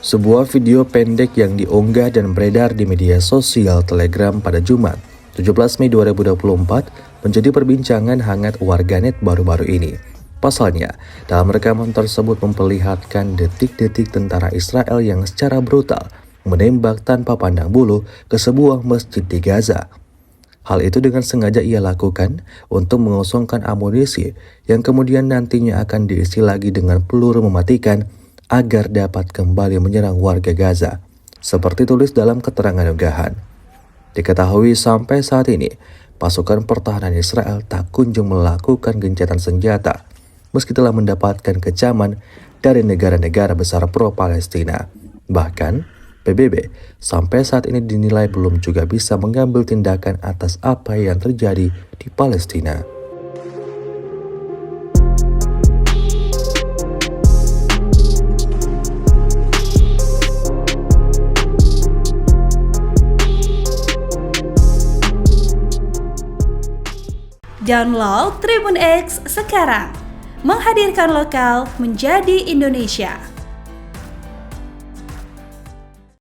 Sebuah video pendek yang diunggah dan beredar di media sosial Telegram pada Jumat, 17 Mei 2024 menjadi perbincangan hangat warganet baru-baru ini. Pasalnya, dalam rekaman tersebut memperlihatkan detik-detik tentara Israel yang secara brutal menembak tanpa pandang bulu ke sebuah masjid di Gaza. Hal itu dengan sengaja ia lakukan untuk mengosongkan amunisi yang kemudian nantinya akan diisi lagi dengan peluru mematikan agar dapat kembali menyerang warga Gaza, seperti tulis dalam keterangan unggahan. Diketahui sampai saat ini, pasukan pertahanan Israel tak kunjung melakukan gencatan senjata, meski telah mendapatkan kecaman dari negara-negara besar pro-Palestina. Bahkan, PBB sampai saat ini dinilai belum juga bisa mengambil tindakan atas apa yang terjadi di Palestina. Download Tribun X sekarang, menghadirkan lokal menjadi Indonesia.